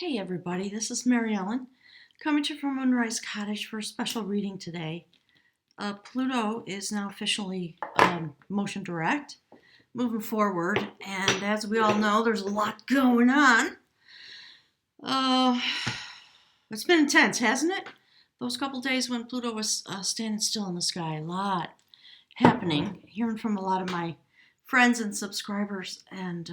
Hey everybody, this is Mary Ellen coming to you from Moonrise Cottage for a special reading today. Pluto is now officially motion direct, moving forward, and as we all know, there's a lot going on. It's been intense, hasn't it? Those couple days when Pluto was standing still in the sky, a lot happening, hearing from a lot of my friends and subscribers, and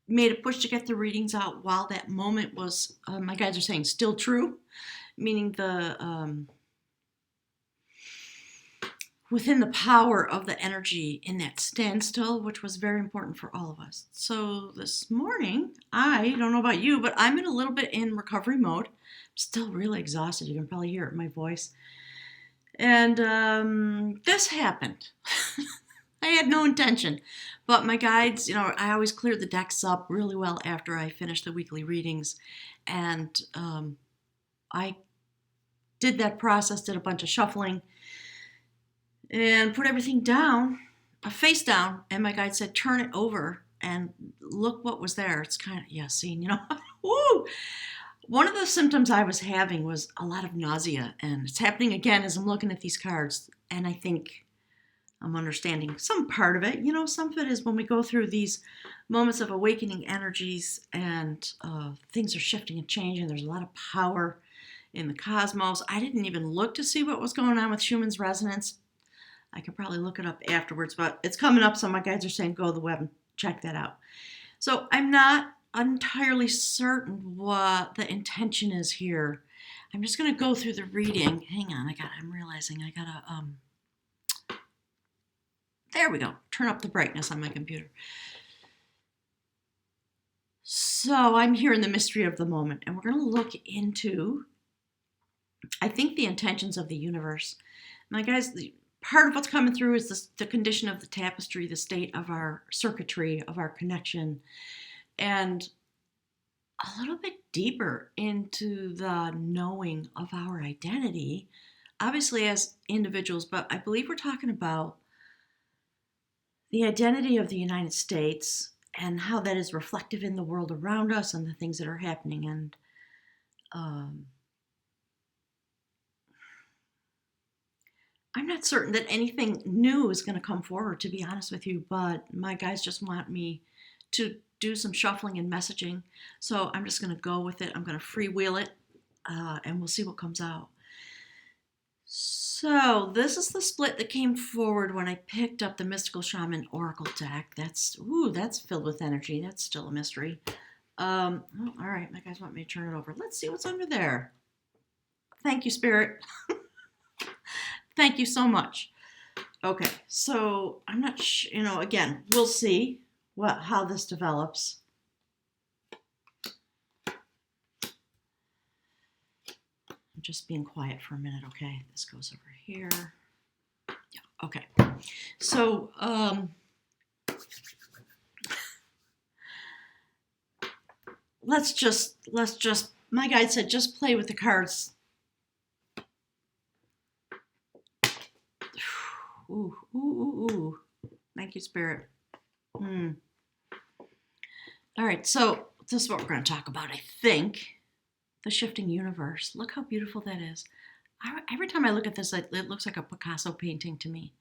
made a push to get the readings out while that moment was, my guides are saying, still true, meaning the within the power of the energy in that standstill, which was very important for all of us. So this morning, I don't know about you, but I'm in a little bit in recovery mode. I'm still really exhausted. You can probably hear it in my voice. And this happened. I had no intention, but my guides, I always cleared the decks up really well after I finished the weekly readings, and I did that process, did a bunch of shuffling, and put everything down, face down, and my guide said, turn it over and look what was there. It's kind of, yeah, seeing, woo! One of the symptoms I was having was a lot of nausea, and it's happening again as I'm looking at these cards, and I think I'm understanding some part of it. Some of it is when we go through these moments of awakening energies and things are shifting and changing. There's a lot of power in the cosmos. I didn't even look to see what was going on with Schumann's resonance. I could probably look it up afterwards, but it's coming up, so my guides are saying go to the web and check that out. So I'm not entirely certain what the intention is here. I'm just going to go through the reading. Hang on, I'm realizing I gotta there we go. Turn up the brightness on my computer. So I'm here in the mystery of the moment, and we're going to look into, I think, the intentions of the universe. Now, guys, part of what's coming through is the condition of the tapestry, the state of our circuitry, of our connection, and a little bit deeper into the knowing of our identity, obviously as individuals, but I believe we're talking about the identity of the United States and how that is reflective in the world around us and the things that are happening. And I'm not certain that anything new is going to come forward, to be honest with you, but my guys just want me to do some shuffling and messaging. So I'm just going to go with it. I'm going to freewheel it, and we'll see what comes out. So this is the split that came forward when I picked up the Mystical Shaman Oracle deck. That's filled with energy. That's still a mystery. All right, my guys want me to turn it over. Let's see what's under there. Thank you, Spirit. Thank you so much. Okay, so I'm not again, we'll see how this develops. Just being quiet for a minute, okay? This goes over here. Yeah, okay. So, let's just, my guide said, just play with the cards. Ooh. Thank you, Spirit. All right, so this is what we're going to talk about, I think. The shifting universe. Look how beautiful that is. Every time I look at this, it looks like a Picasso painting to me.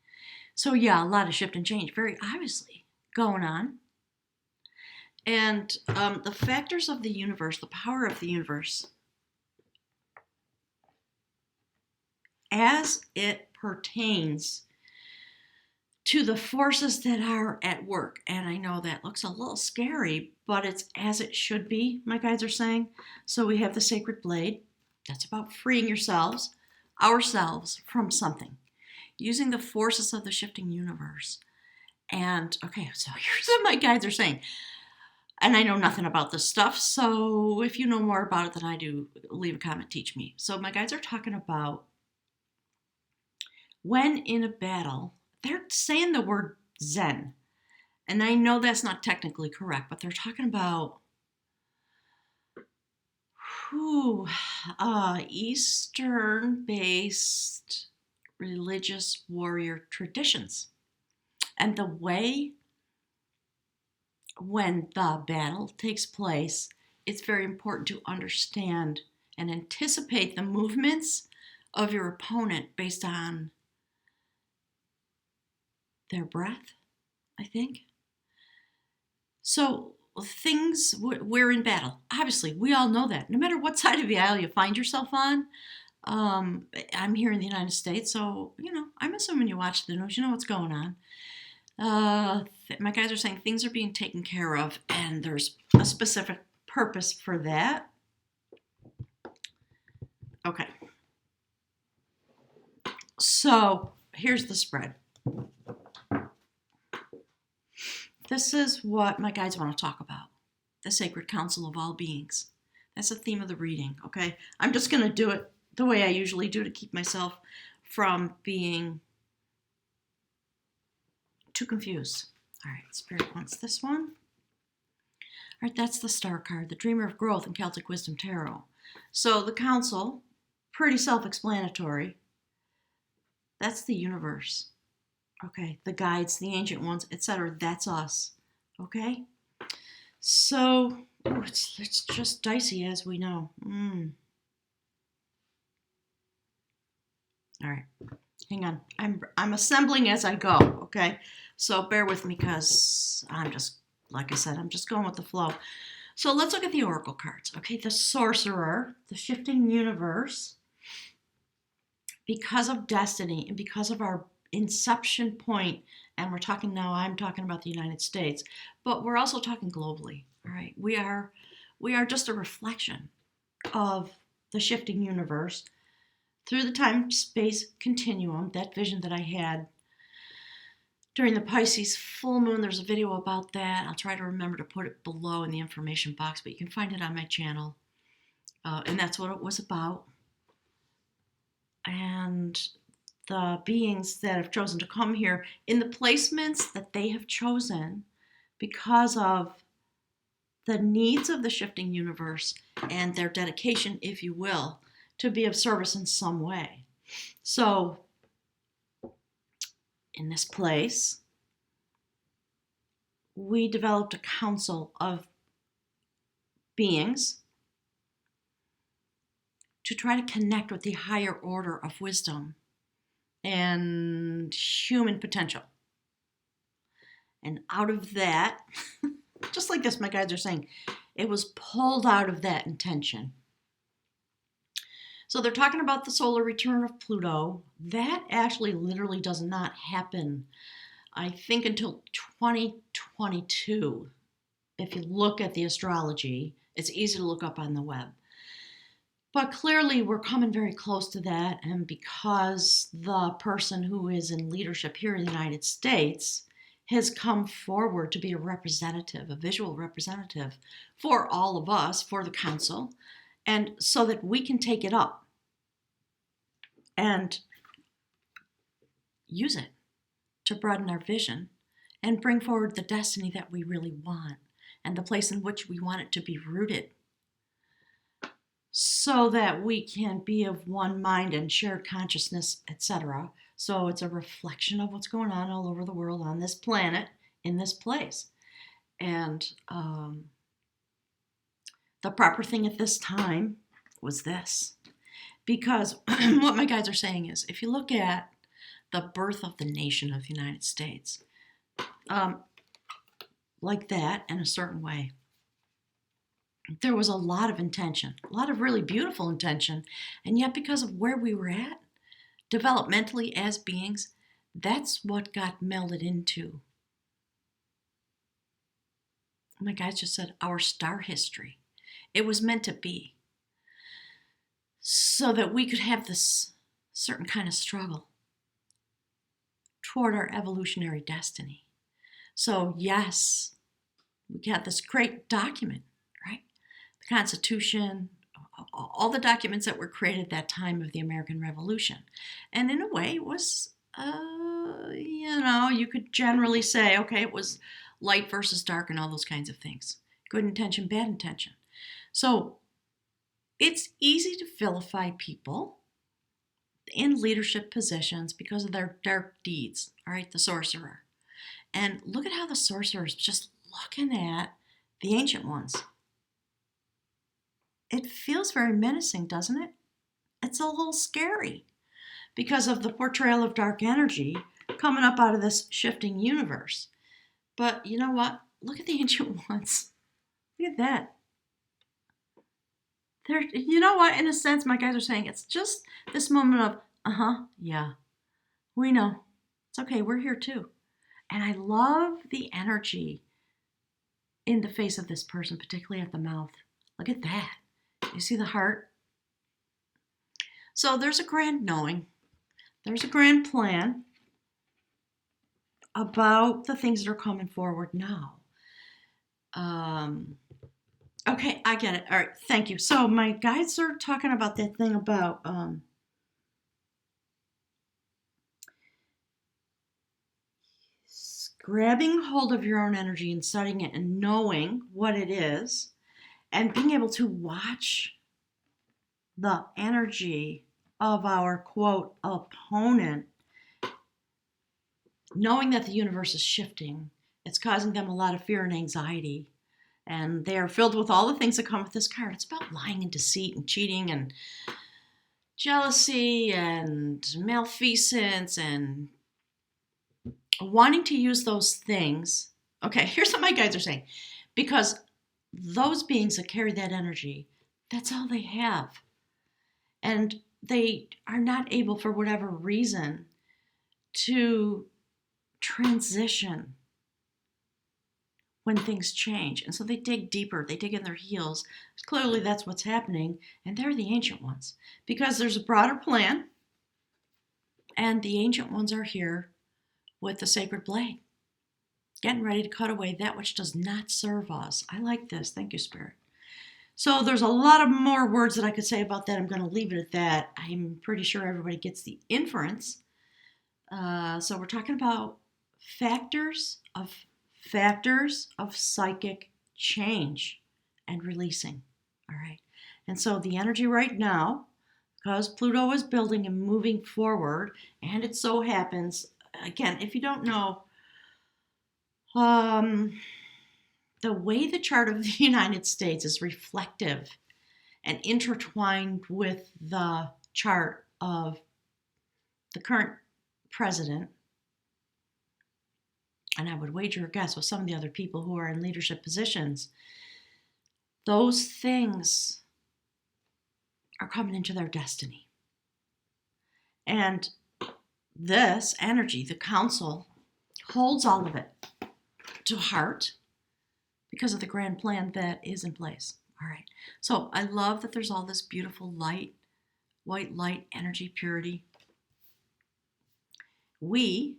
So yeah, a lot of shift and change, very obviously going on. And the factors of the universe, the power of the universe, as it pertains to the forces that are at work. And I know that looks a little scary, but it's as it should be, my guides are saying. So we have the sacred blade. That's about freeing ourselves from something, using the forces of the shifting universe. And okay, so here's what my guides are saying. And I know nothing about this stuff, so if you know more about it than I do, leave a comment, teach me. So my guides are talking about when in a battle, they're saying the word Zen. And I know that's not technically correct, but they're talking about Eastern-based religious warrior traditions. And the way when the battle takes place it's very important to understand and anticipate the movements of your opponent based on their breath, I think. So we're in battle. Obviously, we all know that. No matter what side of the aisle you find yourself on, I'm here in the United States, so, I'm assuming you watch the news, you know what's going on. My guys are saying things are being taken care of, and there's a specific purpose for that. Okay. So here's the spread. This is what my guides want to talk about. The sacred council of all beings. That's the theme of the reading, okay? I'm just going to do it the way I usually do to keep myself from being too confused. All right, Spirit wants this one. All right, that's the Star card, the Dreamer of Growth in Celtic Wisdom Tarot. So the council, pretty self-explanatory. That's the universe. Okay, the guides, the ancient ones, etc. That's us. Okay? So, it's just dicey, as we know. All right, hang on. I'm assembling as I go. Okay, so bear with me because I'm just, like I said, I'm just going with the flow. So let's look at the oracle cards. Okay, the Sorcerer, the shifting universe, because of destiny and because of our inception point, and I'm talking about the United States, but we're also talking globally. All right, we are just a reflection of the shifting universe through the time-space continuum, that vision that I had during the Pisces full moon. There's a video about that. I'll try to remember to put it below in the information box, but you can find it on my channel, and that's what it was about. And the beings that have chosen to come here in the placements that they have chosen because of the needs of the shifting universe and their dedication, if you will, to be of service in some way. So, in this place, we developed a council of beings to try to connect with the higher order of wisdom and human potential. And out of that, just like this, my guides are saying, it was pulled out of that intention. So they're talking about the solar return of Pluto. That actually literally does not happen, I think, until 2022. If you look at the astrology, it's easy to look up on the web. But clearly we're coming very close to that, and because the person who is in leadership here in the United States has come forward to be a representative, a visual representative for all of us, for the council, and so that we can take it up and use it to broaden our vision and bring forward the destiny that we really want and the place in which we want it to be rooted, so that we can be of one mind and shared consciousness, etc. So it's a reflection of what's going on all over the world, on this planet, in this place. And the proper thing at this time was this. Because what my guides are saying is, if you look at the birth of the nation of the United States, like that, in a certain way, there was a lot of intention, a lot of really beautiful intention, and yet because of where we were at, developmentally as beings, that's what got melded into, my guides just said, our star history. It was meant to be, so that we could have this certain kind of struggle toward our evolutionary destiny. So yes, we got this great document, right? The Constitution, all the documents that were created at that time of the American Revolution. And in a way, it was, you could generally say, okay, it was light versus dark and all those kinds of things. Good intention, bad intention. So it's easy to vilify people in leadership positions because of their dark deeds, all right, the sorcerer. And look at how the sorcerer is just looking at the ancient ones. it feels very menacing, doesn't it? It's a little scary because of the portrayal of dark energy coming up out of this shifting universe. But you know what? Look at the ancient ones. Look at that. You know what? In a sense, my guys are saying it's just this moment of, yeah, we know. It's okay. We're here too. And I love the energy in the face of this person, particularly at the mouth. Look at that. You see the heart? So there's a grand knowing. There's a grand plan about the things that are coming forward now. Okay, I get it. All right, thank you. So my guides are talking about that thing about grabbing hold of your own energy and studying it and knowing what it is and being able to watch the energy of our, quote, opponent, knowing that the universe is shifting. It's causing them a lot of fear and anxiety. And they are filled with all the things that come with this card. It's about lying and deceit and cheating and jealousy and malfeasance and wanting to use those things. Okay, here's what my guides are saying. Because those beings that carry that energy, that's all they have. And they are not able, for whatever reason, to transition when things change. And so they dig deeper, they dig in their heels. Clearly that's what's happening, and they're the ancient ones. Because there's a broader plan, and the ancient ones are here with the sacred blade, getting ready to cut away that which does not serve us. I like this. Thank you, Spirit. So there's a lot of more words that I could say about that. I'm going to leave it at that. I'm pretty sure everybody gets the inference. So we're talking about factors of psychic change and releasing. All right. And so the energy right now, because Pluto is building and moving forward, and it so happens, again, if you don't know, the way the chart of the United States is reflective and intertwined with the chart of the current president, and I would wager a guess with some of the other people who are in leadership positions, those things are coming into their destiny. And this energy, the council, holds all of it to heart because of the grand plan that is in place. All right. So I love that there's all this beautiful light, white light, energy, purity. We,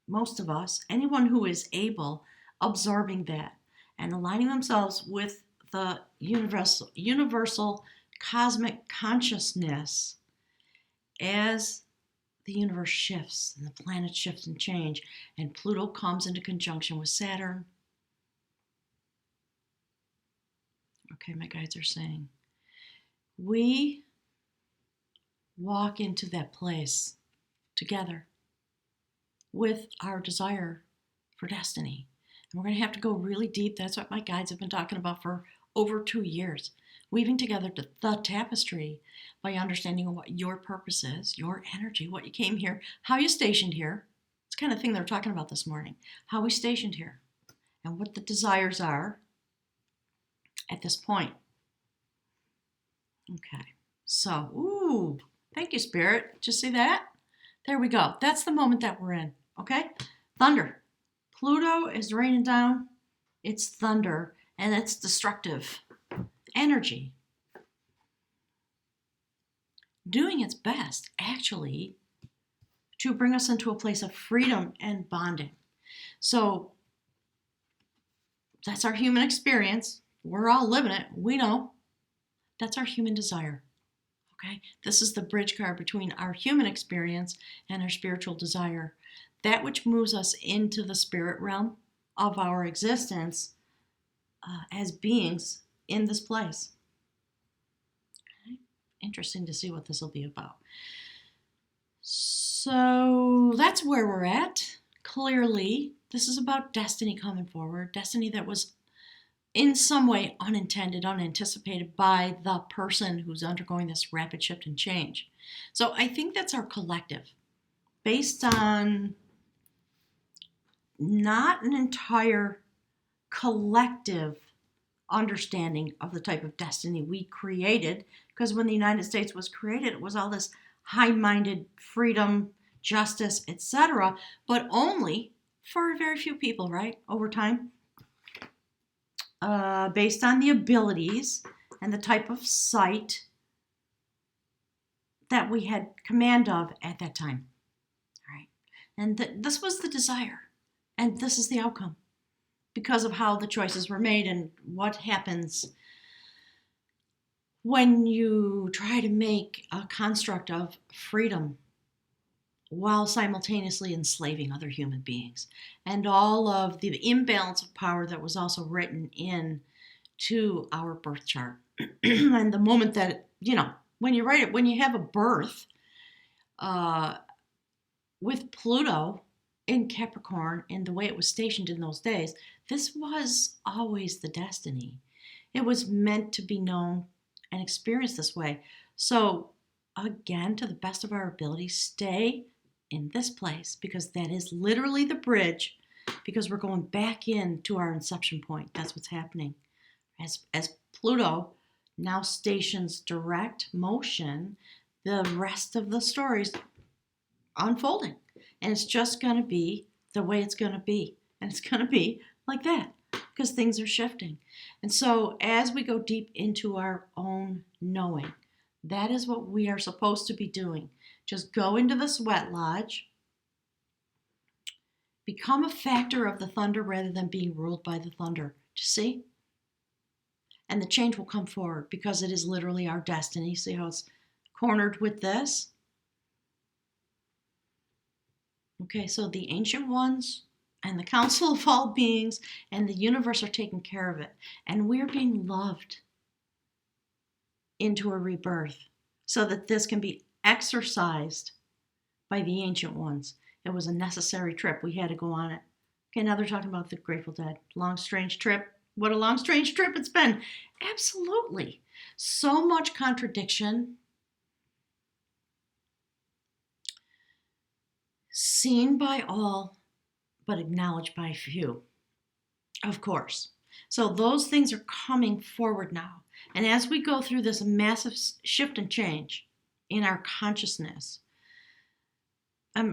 most of us, anyone who is able, absorbing that and aligning themselves with the universal cosmic consciousness as the universe shifts and the planets shift and change, and Pluto comes into conjunction with Saturn. Okay, my guides are saying, we walk into that place together with our desire for destiny. And we're going to have to go really deep. That's what my guides have been talking about for over 2 years. Weaving together the tapestry by understanding what your purpose is, your energy, what you came here, how you stationed here. It's the kind of thing they're talking about this morning. How we stationed here and what the desires are at this point. Okay. So, thank you, Spirit. Did you see that? There we go. That's the moment that we're in. Okay? Thunder. Pluto is raining down. It's thunder, and it's destructive energy. Doing its best, actually, to bring us into a place of freedom and bonding. So, that's our human experience. We're all living it. We know. That's our human desire. Okay? This is the bridge card between our human experience and our spiritual desire. That which moves us into the spirit realm of our existence as beings in this place. Okay? Interesting to see what this will be about. So that's where we're at. Clearly, this is about destiny coming forward. Destiny that was in some way unintended, unanticipated by the person who's undergoing this rapid shift and change. So I think that's our collective, based on not an entire collective understanding of the type of destiny we created, because when the United States was created, it was all this high-minded freedom, justice, etc., but only for very few people, right? Over time, based on the abilities and the type of sight that we had command of at that time, right? And this was the desire, and this is the outcome because of how the choices were made and what happens when you try to make a construct of freedom while simultaneously enslaving other human beings, and all of the imbalance of power that was also written in to our birth chart. And the moment that, when you write it, when you have a birth with Pluto in Capricorn and the way it was stationed in those days, this was always the destiny. It was meant to be known and experienced this way. So again, to the best of our ability, stay in this place, because that is literally the bridge, because we're going back into our inception point. That's what's happening. As Pluto now stations direct motion, the rest of the story's unfolding. And it's just going to be the way it's going to be. And it's going to be like that because things are shifting. And so as we go deep into our own knowing, that is what we are supposed to be doing. Just go into the sweat lodge, become a factor of the thunder rather than being ruled by the thunder. Do you see? And the change will come forward because it is literally our destiny. See how it's cornered with this? Okay, so the ancient ones and the council of all beings and the universe are taking care of it. And we're being loved into a rebirth so that this can be exercised by the ancient ones. It was a necessary trip. We had to go on it. Okay, now they're talking about the Grateful Dead. Long, strange trip. What a long, strange trip it's been. Absolutely. So much contradiction. Seen by all, but acknowledged by few. Of course. So those things are coming forward now. And as we go through this massive shift and change in our consciousness,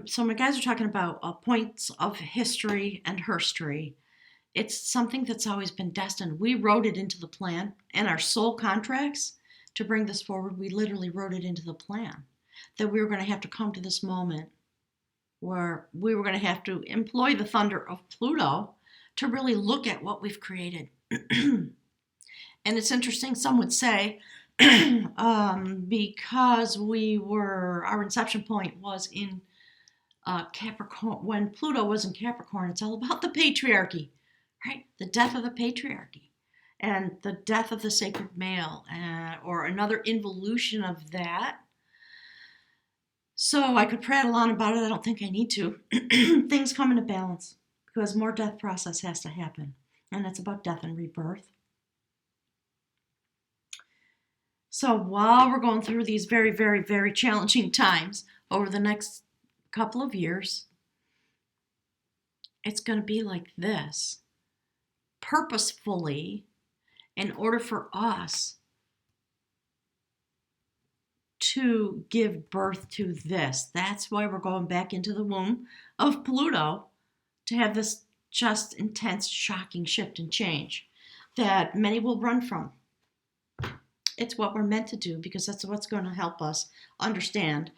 so my guys are talking about points of history and herstory. It's something that's always been destined. We wrote it into the plan, and our soul contracts to bring this forward, we literally wrote it into the plan that we were going to have to come to this moment where we were going to have to employ the thunder of Pluto to really look at what we've created. And it's interesting, some would say, because our inception point was in Capricorn, when Pluto was in Capricorn, it's all about the patriarchy, right? The death of the patriarchy and the death of the sacred male, or another involution of that. So I could prattle on about it. I don't think I need to. Things come into balance because more death process has to happen. And it's about death and rebirth. So while we're going through these very, very, very challenging times over the next couple of years, it's going to be like this. Purposefully, in order for us to give birth to this. That's why we're going back into the womb of Pluto to have this just intense, shocking shift and change that many will run from. It's what we're meant to do because that's what's going to help us understand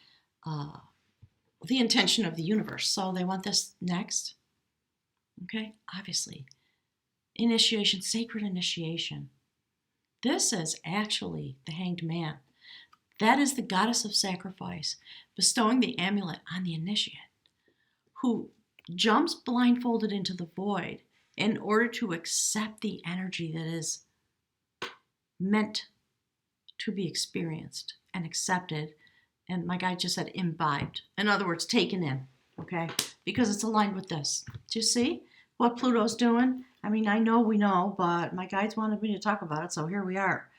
the intention of the universe. So they want this next. Okay, obviously. Initiation, sacred initiation. This is actually the Hanged Man. That is the goddess of sacrifice, bestowing the amulet on the initiate, who jumps blindfolded into the void in order to accept the energy that is meant to be experienced and accepted. And my guy just said imbibed. In other words, taken in, okay? Because it's aligned with this. Do you see what Pluto's doing? I mean, I know we know, but my guides wanted me to talk about it, so here we are.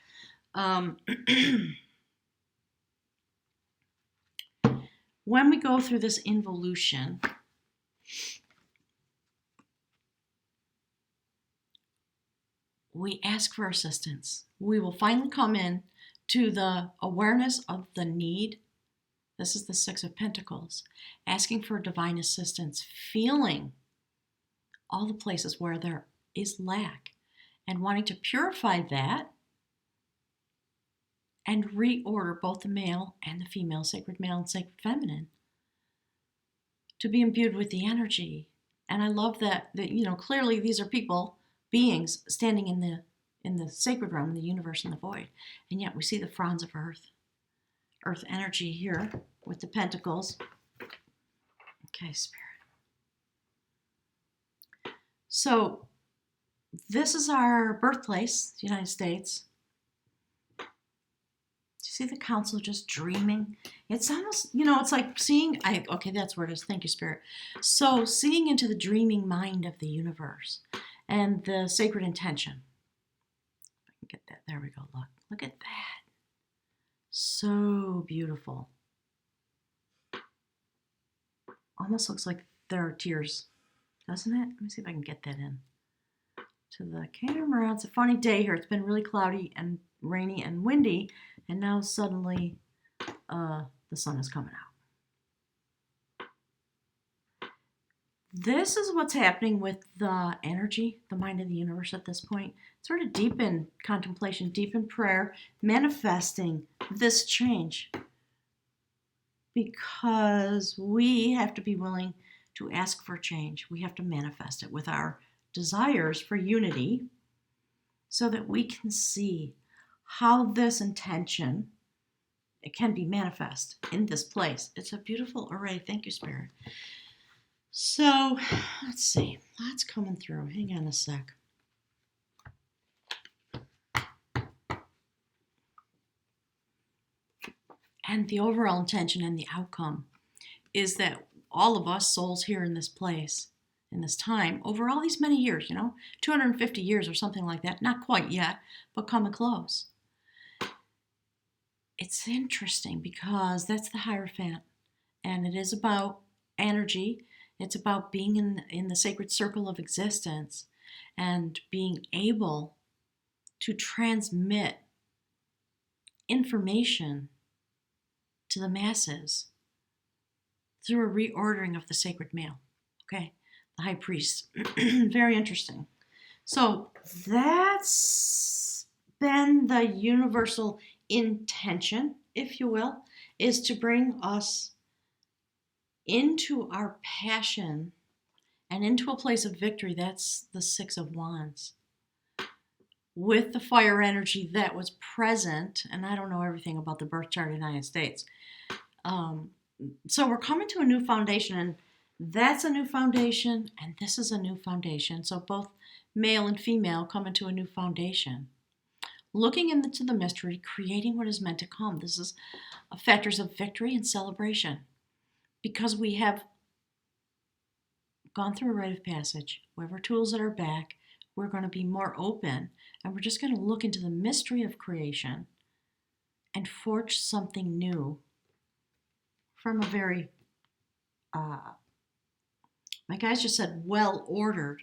Um, when we go through this involution, we ask for assistance. We will finally come in to the awareness of the need. This is the Six of Pentacles. Asking for divine assistance, feeling all the places where there is lack, and wanting to purify that and reorder both the male and the female, sacred male and sacred feminine, to be imbued with the energy. And I love that clearly these are people, beings standing in the sacred realm, in the universe, in the void. And yet we see the fronds of earth energy here with the pentacles. Okay, Spirit. So this is our birthplace, the United States. Do you see the council just dreaming? It's almost, it's like seeing, okay, that's where it is. Thank you, Spirit. So seeing into the dreaming mind of the universe and the sacred intention. I can get that. There we go. Look at that. So beautiful. Almost looks like there are tears, doesn't it? Let me see if I can get that in to the camera. It's a funny day here. It's been really cloudy and rainy and windy, and now suddenly the sun is coming out. This is what's happening with the energy, the mind of the universe at this point. Sort of deep in contemplation, deep in prayer, manifesting this change. Because we have to be willing to ask for change. We have to manifest it with our desires for unity so that we can see how this intention, it can be manifest in this place. It's a beautiful array. Thank you, Spirit. So let's see. Lots coming through. Hang on a sec. And the overall intention and the outcome is that all of us souls here in this place, in this time, over all these many years, 250 years or something like that, not quite yet, but coming close. It's interesting because that's the Hierophant, and it is about energy. It's about being in the sacred circle of existence and being able to transmit information to the masses through a reordering of the sacred male. Okay, the high priest. Very interesting. So that's been the universal intention, if you will, is to bring us into our passion and into a place of victory. That's the Six of Wands. With the fire energy that was present, and I don't know everything about the birth chart of the United States. So we're coming to a new foundation, and that's a new foundation, and this is a new foundation. So both male and female come into a new foundation. Looking into the mystery, creating what is meant to come. This is factors of victory and celebration. Because we have gone through a rite of passage, we have our tools at our back, we're going to be more open, and we're just going to look into the mystery of creation and forge something new from a very, my guys just said, well-ordered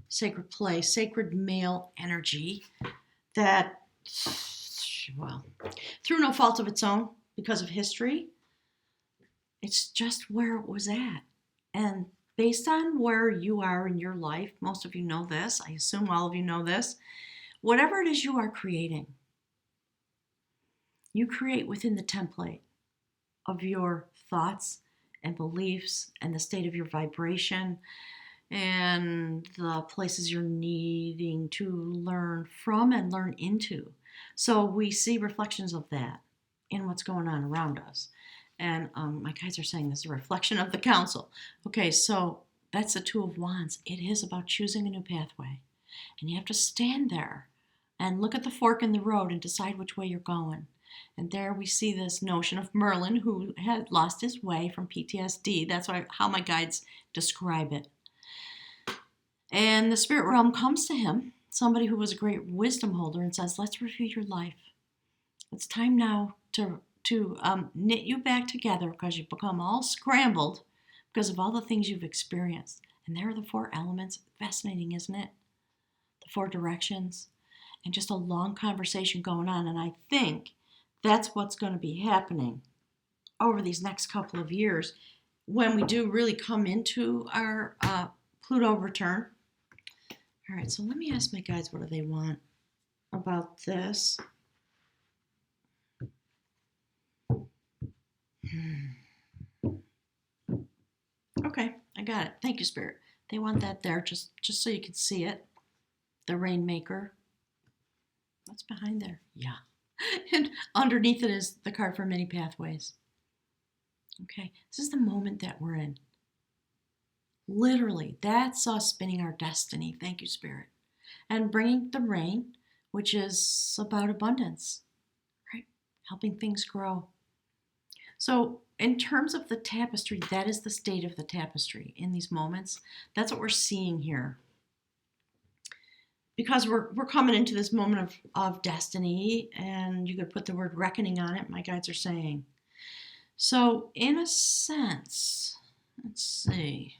sacred place, sacred male energy that, well, through no fault of its own, because of history, it's just where it was at. And based on where you are in your life, most of you know this, I assume all of you know this, whatever it is you are creating, you create within the template of your thoughts and beliefs and the state of your vibration and the places you're needing to learn from and learn into. So we see reflections of that in what's going on around us. And my guys are saying this is a reflection of the council. Okay, so that's the Two of Wands. It is about choosing a new pathway. And you have to stand there and look at the fork in the road and decide which way you're going. And there we see this notion of Merlin, who had lost his way from PTSD. That's how my guides describe it. And the spirit realm comes to him, somebody who was a great wisdom holder, and says, let's review your life. It's time now to knit you back together because you've become all scrambled because of all the things you've experienced. And there are the four elements. Fascinating, isn't it? The four directions. And just a long conversation going on. And I think that's what's going to be happening over these next couple of years when we do really come into our Pluto return. All right, so let me ask my guides, what do they want about this? Okay, I got it. Thank you, Spirit. They want that there just so you can see it. The Rainmaker. What's behind there? Yeah. And underneath it is the card for many pathways. Okay, this is the moment that we're in. Literally, that's us spinning our destiny. Thank you, Spirit. And bringing the rain, which is about abundance, right? Helping things grow. So, in terms of the tapestry, that is the state of the tapestry in these moments. That's what we're seeing here. Because we're coming into this moment of destiny, and you could put the word reckoning on it, my guides are saying. So, in a sense, let's see.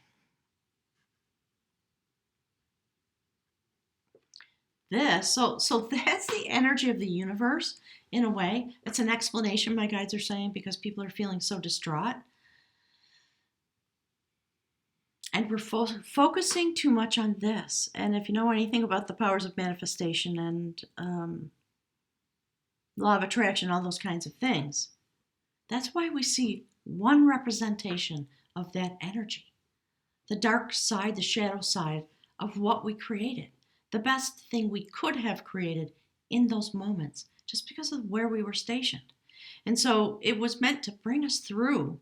So that's the energy of the universe in a way. It's an explanation, my guides are saying, because people are feeling so distraught. And we're focusing too much on this. And if you know anything about the powers of manifestation and law of attraction, all those kinds of things, that's why we see one representation of that energy. The dark side, the shadow side of what we created. The best thing we could have created in those moments, just because of where we were stationed. And so it was meant to bring us through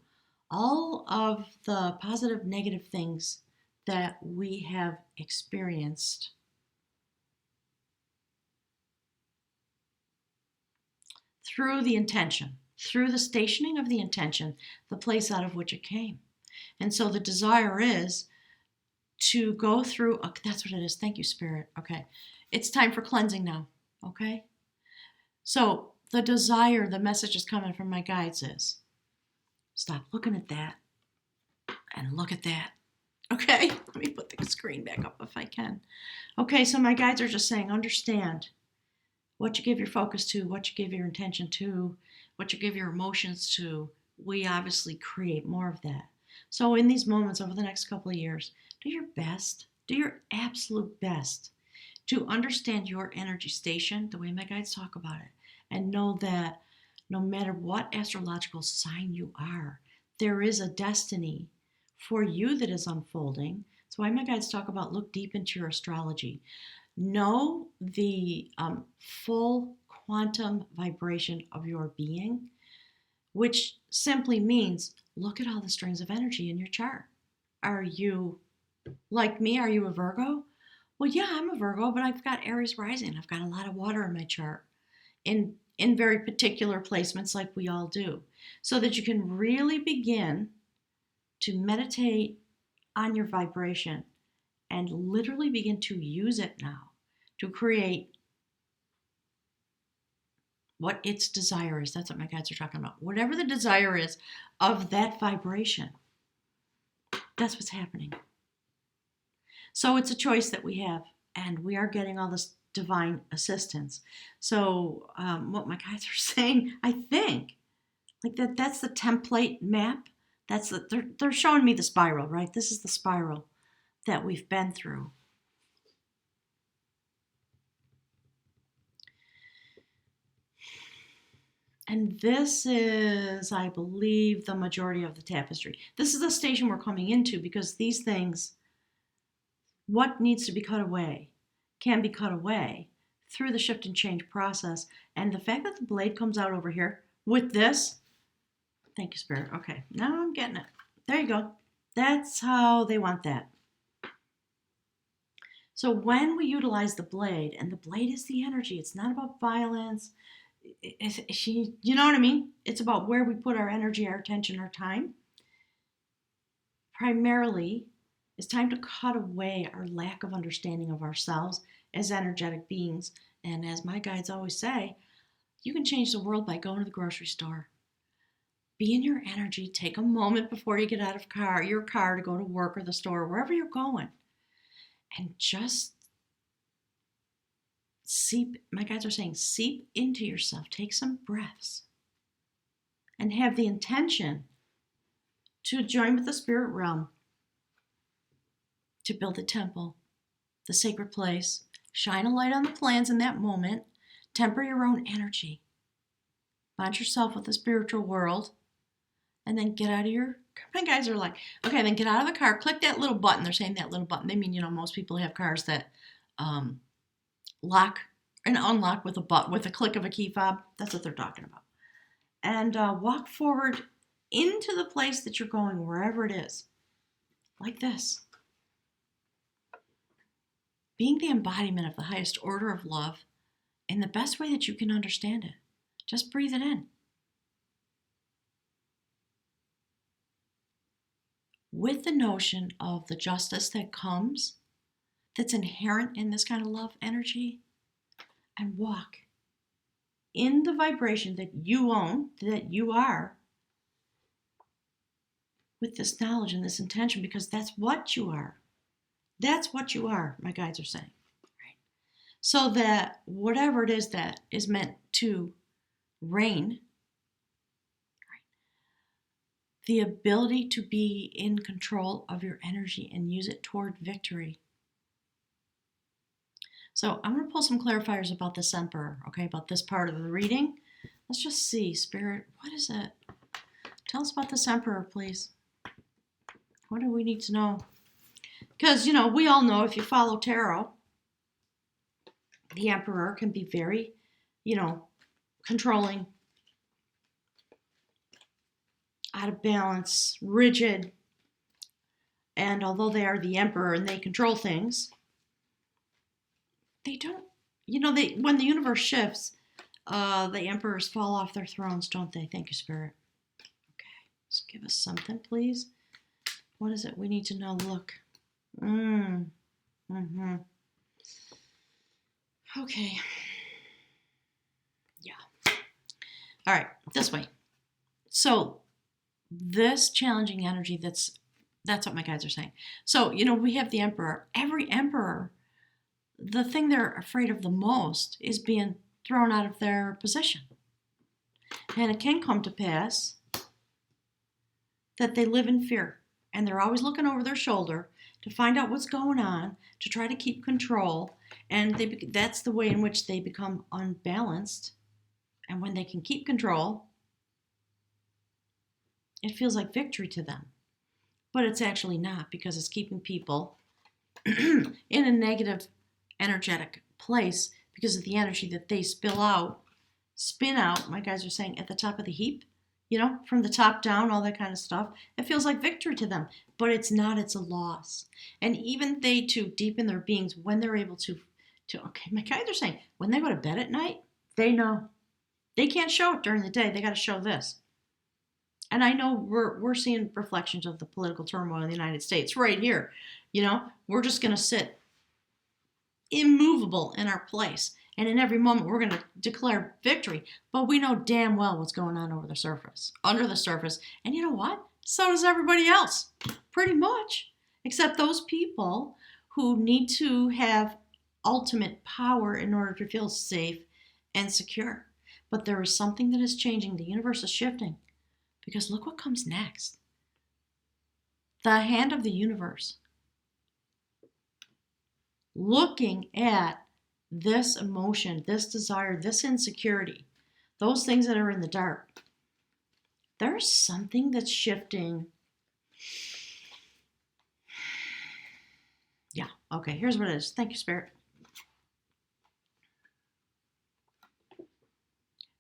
all of the positive, negative things that we have experienced. Through the intention, through the stationing of the intention, the place out of which it came. And so the desire is to go through, that's what it is. Thank you, Spirit. Okay. It's time for cleansing now. Okay. So the desire, the message is coming from my guides is stop looking at that and look at that. Okay. Let me put the screen back up if I can. Okay. So my guides are just saying, understand what you give your focus to, what you give your intention to, what you give your emotions to. We obviously create more of that. So in these moments over the next couple of years, do your best, do your absolute best to understand your energy station, the way my guides talk about it, and know that no matter what astrological sign you are, there is a destiny for you that is unfolding. That's why my guides talk about look deep into your astrology. Know the full quantum vibration of your being, which simply means look at all the strings of energy in your chart. Are you like me? Are you a Virgo? Well, yeah, I'm a Virgo, but I've got Aries rising. I've got a lot of water in my chart in very particular placements like we all do, so that you can really begin to meditate on your vibration and literally begin to use it now to create what its desire is. That's what my guides are talking about. Whatever the desire is of that vibration, that's what's happening. So it's a choice that we have, and we are getting all this divine assistance. So what my guides are saying, I think, like that's the template map. They're showing me the spiral, right? This is the spiral that we've been through. And this is, I believe, the majority of the tapestry. This is the station we're coming into because these things, what needs to be cut away, can be cut away through the shift and change process. And the fact that the blade comes out over here with this, thank you, Spirit. Okay, now I'm getting it. There you go. That's how they want that. So when we utilize the blade, and the blade is the energy, it's not about violence. You know what I mean? It's about where we put our energy, our attention, our time. Primarily, It's time to cut away our lack of understanding of ourselves as energetic beings. And as my guides always say, you can change the world by going to the grocery store. Be in your energy. Take a moment before you get out of your car to go to work or the store, wherever you're going. And just my guides are saying, seep into yourself. Take some breaths. And have the intention to join with the spirit realm to build a temple, the sacred place. Shine a light on the plans in that moment. Temper your own energy. Bond yourself with the spiritual world. And then get out of my guys are like, okay, then get out of the car, click that little button. They're saying that little button. They mean, most people have cars that lock and unlock with a click of a key fob. That's what they're talking about. And walk forward into the place that you're going, wherever it is. Like this. Being the embodiment of the highest order of love in the best way that you can understand it. Just breathe it in. With the notion of the justice that comes, that's inherent in this kind of love energy, and walk in the vibration that you own, that you are, with this knowledge and this intention, because that's what you are. That's what you are, my guides are saying. Right? So that whatever it is that is meant to reign, the ability to be in control of your energy and use it toward victory. So I'm going to pull some clarifiers about this Emperor, okay, about this part of the reading. Let's just see, Spirit, what is it? Tell us about this Emperor, please. What do we need to know? Because, we all know if you follow tarot, the Emperor can be very, controlling, out of balance, rigid. And although they are the Emperor and they control things, they don't, when the universe shifts, the emperors fall off their thrones, don't they? Thank you, Spirit. Okay, just give us something, please. What is it we need to know? Look. Okay. Yeah. All right, this way. So this challenging energy, that's what my guides are saying. So, we have the emperor. Every emperor, the thing they're afraid of the most is being thrown out of their position. And it can come to pass that they live in fear. And they're always looking over their shoulder to find out what's going on, to try to keep control. And that's the way in which they become unbalanced. And when they can keep control, it feels like victory to them. But it's actually not, because it's keeping people in a negative energetic place because of the energy that they spin out, my guys are saying, at the top of the heap, from the top down, all that kind of stuff. It feels like victory to them, but it's not, it's a loss. And even they too, deep in their beings, when they're able to okay, my guys are saying, when they go to bed at night, they know. They can't show it during the day, they got to show this. And I know we're seeing reflections of the political turmoil in the United States right here. We're just going to sit immovable in our place. And in every moment, we're going to declare victory. But we know damn well what's going on under the surface. And you know what? So does everybody else. Pretty much. Except those people who need to have ultimate power in order to feel safe and secure. But there is something that is changing. The universe is shifting. Because look what comes next. The hand of the universe. Looking at this emotion, this desire, this insecurity, those things that are in the dark. There's something that's shifting. Yeah, okay, here's what it is. Thank you, Spirit.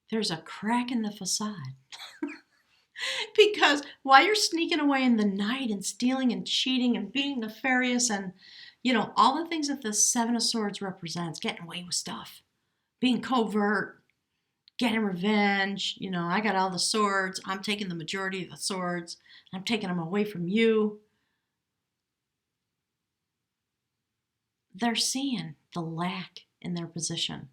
There's a crack in the facade. Because while you're sneaking away in the night and stealing and cheating and being nefarious and, all the things that the Seven of Swords represents, getting away with stuff, being covert, getting revenge, I got all the swords, I'm taking the majority of the swords, I'm taking them away from you. they're seeing the lack in their position.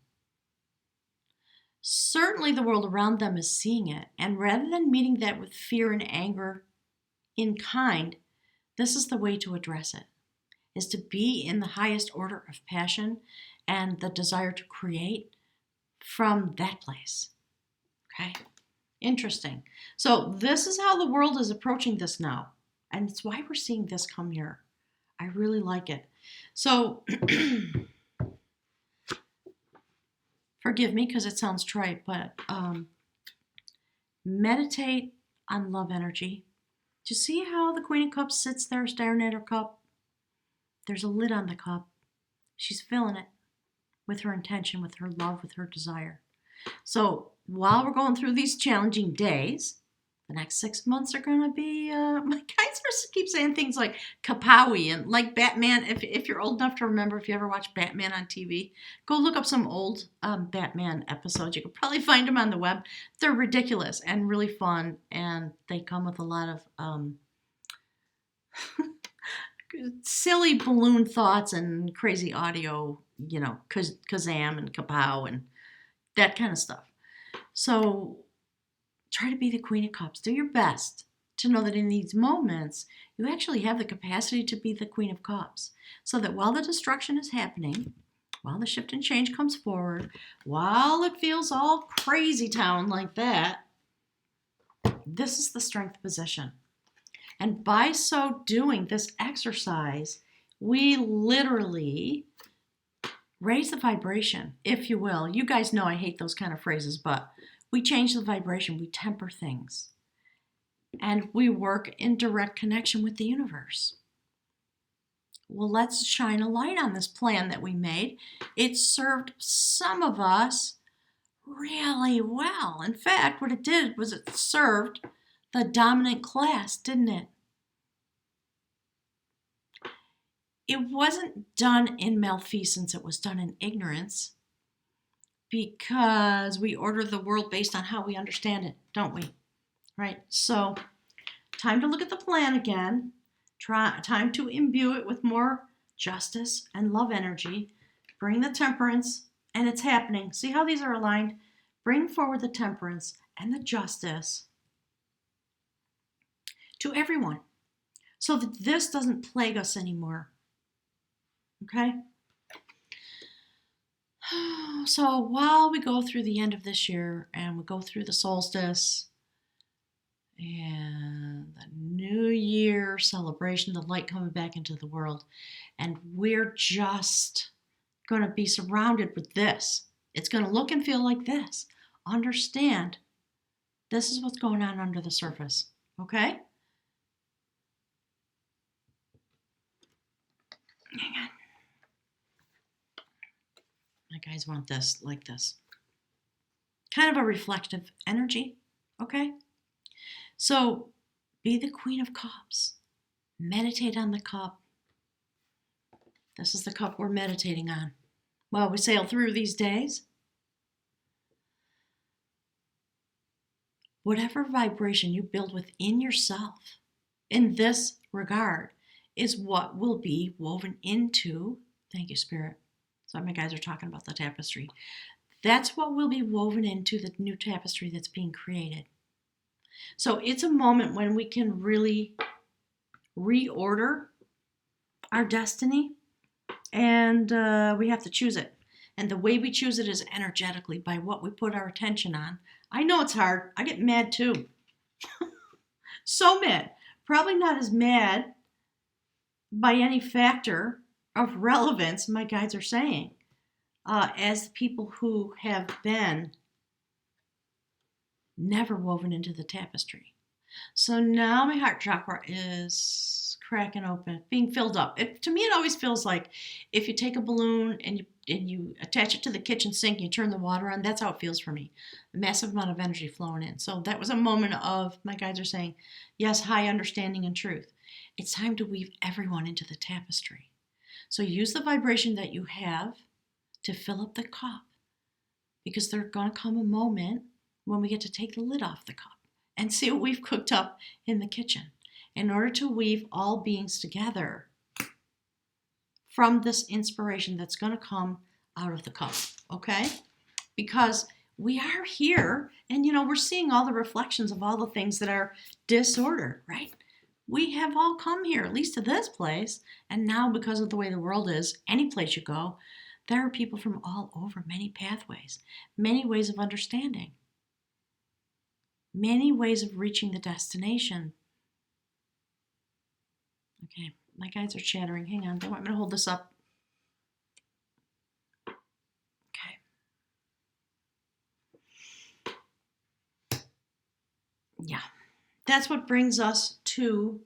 Certainly the world around them is seeing it, and rather than meeting that with fear and anger in kind, this is the way to address it, is to be in the highest order of passion and the desire to create from that place. Okay? Interesting. So this is how the world is approaching this now, and it's why we're seeing this come here. I really like it. So forgive me because it sounds trite, but meditate on love energy. Do you see how the Queen of Cups sits there staring at her cup? There's a lid on the cup. She's filling it with her intention, with her love, with her desire. So while we're going through these challenging days, the next 6 months are going to be, my guys keep saying things like kapowie and like Batman. If you're old enough to remember, if you ever watched Batman on TV, go look up some old Batman episodes. You could probably find them on the web. They're ridiculous and really fun, and they come with a lot of silly balloon thoughts and crazy audio, Kazam and kapow and that kind of stuff. So try to be the Queen of Cups. Do your best to know that in these moments, you actually have the capacity to be the Queen of Cups. So that while the destruction is happening, while the shift and change comes forward, while it feels all crazy town like that, this is the strength position. And by so doing this exercise, we literally raise the vibration, if you will. You guys know I hate those kind of phrases, but we change the vibration, we temper things, and we work in direct connection with the universe. Well, let's shine a light on this plan that we made. It served some of us really well. In fact, what it did was it served the dominant class, didn't it? It wasn't done in malfeasance, it was done in ignorance, because we order the world based on how we understand it, don't we? Right? So, time to look at the plan again. Time to imbue it with more justice and love energy. Bring the temperance, and it's happening. See how these are aligned? Bring forward the temperance and the justice to everyone so that this doesn't plague us anymore. Okay? So while we go through the end of this year and we go through the solstice and the New Year celebration, the light coming back into the world, and we're just going to be surrounded with this. It's going to look and feel like this. Understand, this is what's going on under the surface. Okay? Hang on. My guys want this like this. Kind of a reflective energy, okay? So be the Queen of Cups. Meditate on the cup. This is the cup we're meditating on while we sail through these days. Whatever vibration you build within yourself in this regard is what will be woven into, thank you, Spirit. So my guys are talking about the tapestry. That's what will be woven into the new tapestry that's being created. So it's a moment when we can really reorder our destiny, and we have to choose it. And the way we choose it is energetically, by what we put our attention on. I know it's hard. I get mad too. So mad. Probably not as mad by any factor of relevance, my guides are saying, as the people who have been never woven into the tapestry. So now my heart chakra is cracking open, being filled up. To me, it always feels like if you take a balloon and you attach it to the kitchen sink and you turn the water on, that's how it feels for me. A massive amount of energy flowing in. So that was a moment of, my guides are saying, yes, high understanding and truth. It's time to weave everyone into the tapestry. So use the vibration that you have to fill up the cup, because there's going to come a moment when we get to take the lid off the cup and see what we've cooked up in the kitchen in order to weave all beings together from this inspiration that's going to come out of the cup, okay? Because we are here and, we're seeing all the reflections of all the things that are disordered, right? We have all come here, at least to this place. And now, because of the way the world is, any place you go, there are people from all over, many pathways, many ways of understanding, many ways of reaching the destination. Okay, my guides are chattering. Hang on, they want me to hold this up. Okay. Yeah, that's what brings us to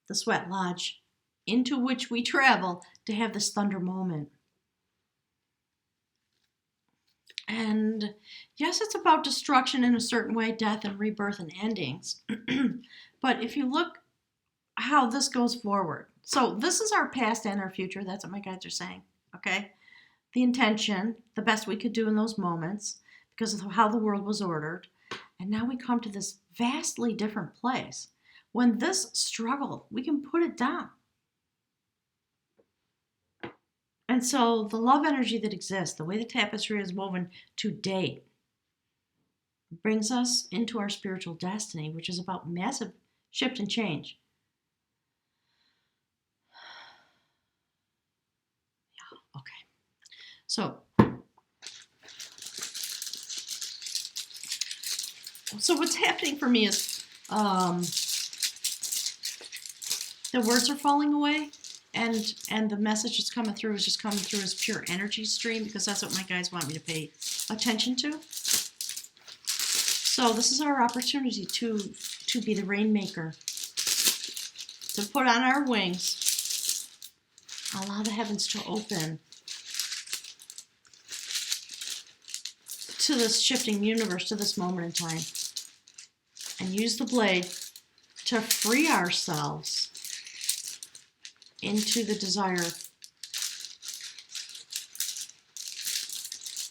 the Sweat Lodge, into which we travel to have this thunder moment. And yes, it's about destruction in a certain way, death and rebirth and endings. But if you look how this goes forward, so this is our past and our future. That's what my guides are saying, okay? The intention, the best we could do in those moments because of how the world was ordered. And now we come to this vastly different place. When this struggle, we can put it down. And so the love energy that exists, the way the tapestry is woven to date, brings us into our spiritual destiny, which is about massive shift and change. Yeah, okay. So what's happening for me is the words are falling away. And the message that's coming through is just coming through as pure energy stream, because that's what my guides want me to pay attention to. So this is our opportunity to be the rainmaker, to put on our wings, allow the heavens to open to this shifting universe, to this moment in time, and use the blade to free ourselves into the desire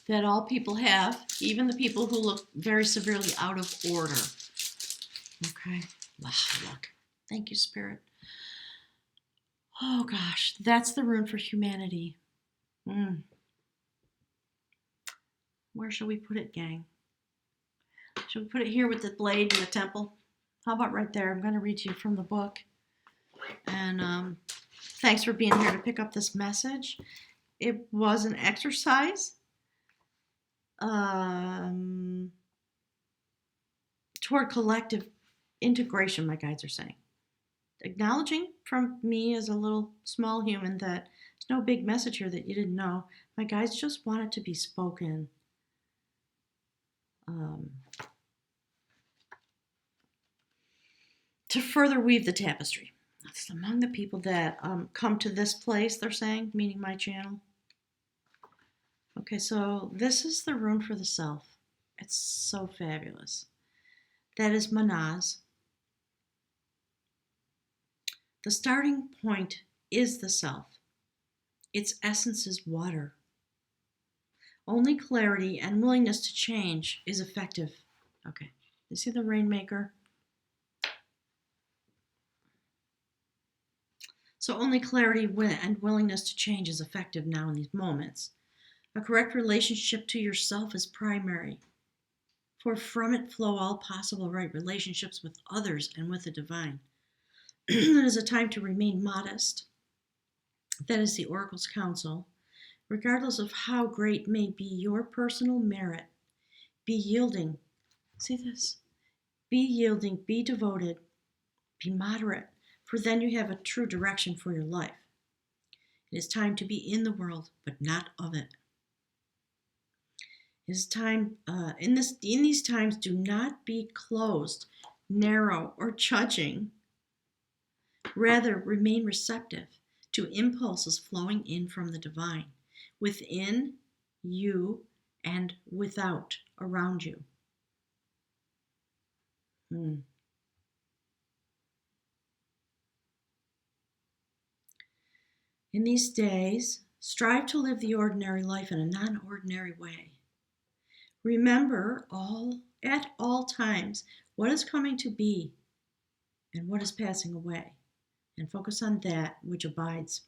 that all people have, even the people who look very severely out of order. Okay. Wow, look. Thank you, Spirit. Oh, gosh. That's the rune for humanity. Where shall we put it, gang? Should we put it here with the blade in the temple? How about right there? I'm going to read to you from the book. And thanks for being here to pick up this message. It was an exercise toward collective integration, my guides are saying. Acknowledging from me as a little small human that there's no big message here that you didn't know. My guides just want it to be spoken. To further weave the tapestry. That's among the people that come to this place, they're saying, meaning my channel. Okay, so this is the rune for the self. It's so fabulous. That is Manaz. The starting point is the self. Its essence is water. Only clarity and willingness to change is effective. Okay, you see the rainmaker? So only clarity and willingness to change is effective now in these moments. A correct relationship to yourself is primary, for from it flow all possible right relationships with others and with the divine. It is a time to remain modest. That is the Oracle's counsel. Regardless of how great may be your personal merit, be yielding. See this? Be yielding, be devoted, be moderate, for then you have a true direction for your life. It is time to be in the world, but not of it. It is time, in these times, do not be closed, narrow, or judging. Rather, remain receptive to impulses flowing in from the divine, within you and without, around you. In these days, strive to live the ordinary life in a non-ordinary way. Remember at all times what is coming to be and what is passing away, and focus on that which abides.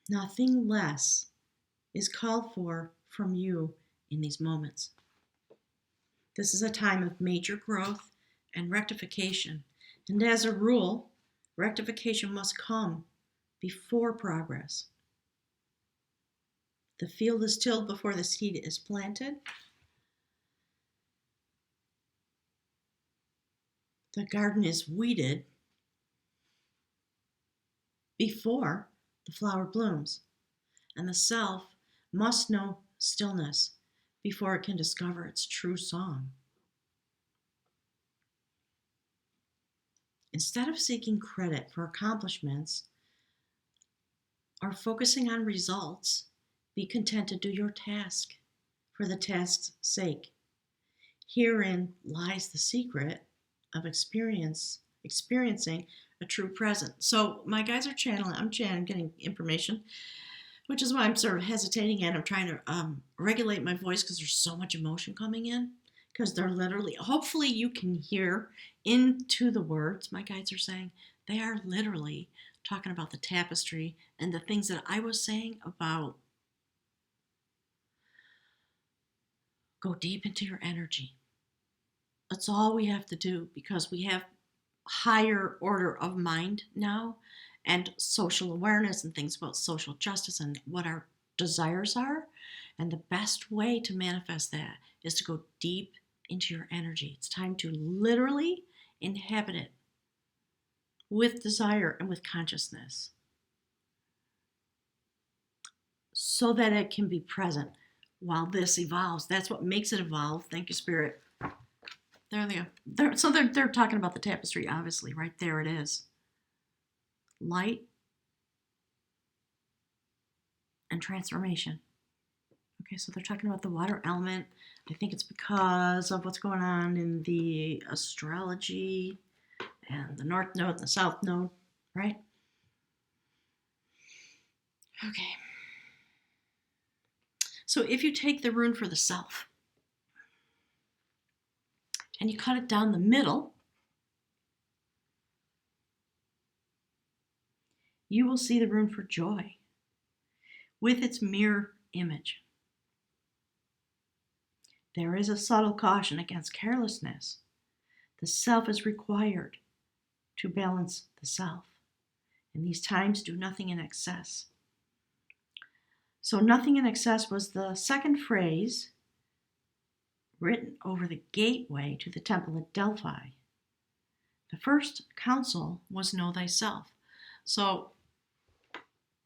Nothing less is called for from you in these moments. This is a time of major growth and rectification. And as a rule, rectification must come before progress. The field is tilled before the seed is planted. The garden is weeded before the flower blooms. And the self must know stillness before it can discover its true song. Instead of seeking credit for accomplishments or focusing on results, be content to do your task for the task's sake. Herein lies the secret of experiencing a true present. So my guys are channeling, I'm getting information, which is why I'm sort of hesitating and I'm trying to regulate my voice because there's so much emotion coming in. Because they're literally, hopefully you can hear into the words my guides are saying. They are literally talking about the tapestry and the things that I was saying about go deep into your energy. That's all we have to do because we have higher order of mind now and social awareness and things about social justice and what our desires are. And the best way to manifest that is to go deep into your energy. It's time to literally inhabit it with desire and with consciousness so that it can be present while this evolves. That's what makes it evolve. Thank you, Spirit. There they go. They're talking about the tapestry, obviously. Right there it is. Light and transformation. Okay, so they're talking about the water element. I think it's because of what's going on in the astrology and the North Node and the South Node, right? Okay. So if you take the rune for the self and you cut it down the middle, you will see the rune for joy with its mirror image. There is a subtle caution against carelessness. The self is required to balance the self. In these times, do nothing in excess. So nothing in excess was the second phrase written over the gateway to the temple at Delphi. The first counsel was know thyself. So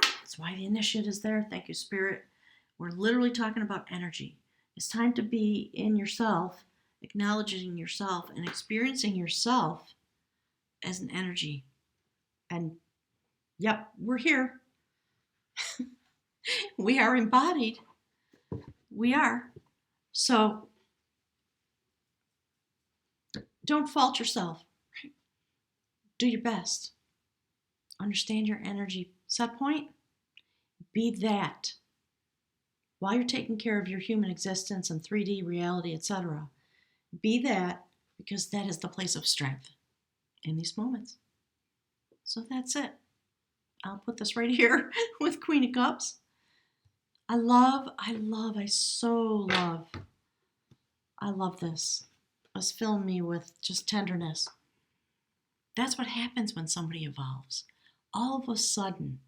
that's why the initiate is there. Thank you, Spirit. We're literally talking about energy. It's time to be in yourself, acknowledging yourself and experiencing yourself as an energy. And yep, we're here. We are embodied. We are. So don't fault yourself. Do your best. Understand your energy set point. Be that. While you're taking care of your human existence and 3D reality, etc., be that because that is the place of strength in these moments. So that's it. I'll put this right here with Queen of Cups. I love this. It's filling me with just tenderness. That's what happens when somebody evolves. All of a sudden,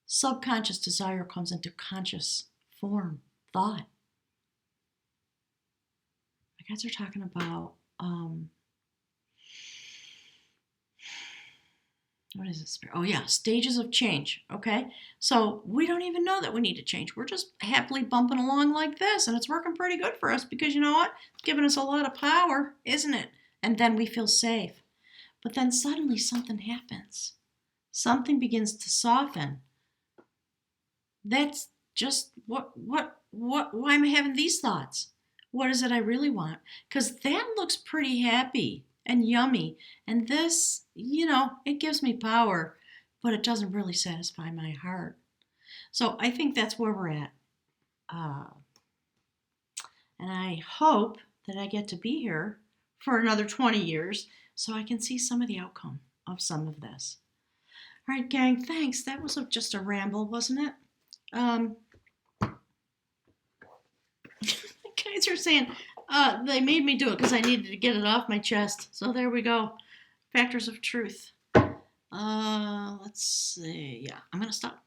subconscious desire comes into conscious form, thought. My guys are talking about, what is it? Oh yeah, stages of change, okay? So we don't even know that we need to change. We're just happily bumping along like this, and it's working pretty good for us because you know what? It's giving us a lot of power, isn't it? And then we feel safe. But then suddenly something happens. Something begins to soften. That's just why am I having these thoughts? What is it I really want? Because that looks pretty happy and yummy. And this, it gives me power, but it doesn't really satisfy my heart. So I think that's where we're at. And I hope that I get to be here for another 20 years so I can see some of the outcome of some of this. right, gang, thanks. That was just a ramble, wasn't it? Guys are saying they made me do it because I needed to get it off my chest. So there we go. Factors of truth. Let's see. Yeah, I'm going to stop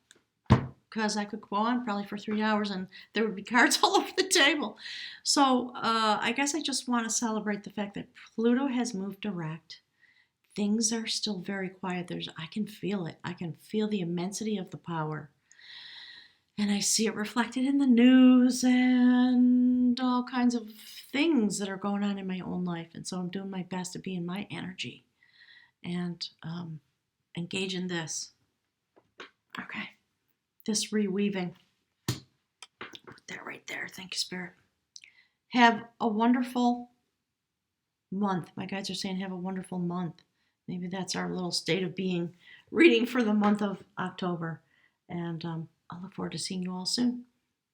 because I could go on probably for 3 hours and there would be cards all over the table. So I guess I just want to celebrate the fact that Pluto has moved direct. Things are still very quiet. I can feel it. I can feel the immensity of the power. And I see it reflected in the news and all kinds of things that are going on in my own life. And so I'm doing my best to be in my energy and engage in this. Okay. This reweaving. Put that right there. Thank you, Spirit. Have a wonderful month. My guides are saying have a wonderful month. Maybe that's our little state of being reading for the month of October. And I'll look forward to seeing you all soon.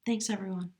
Thanks, everyone.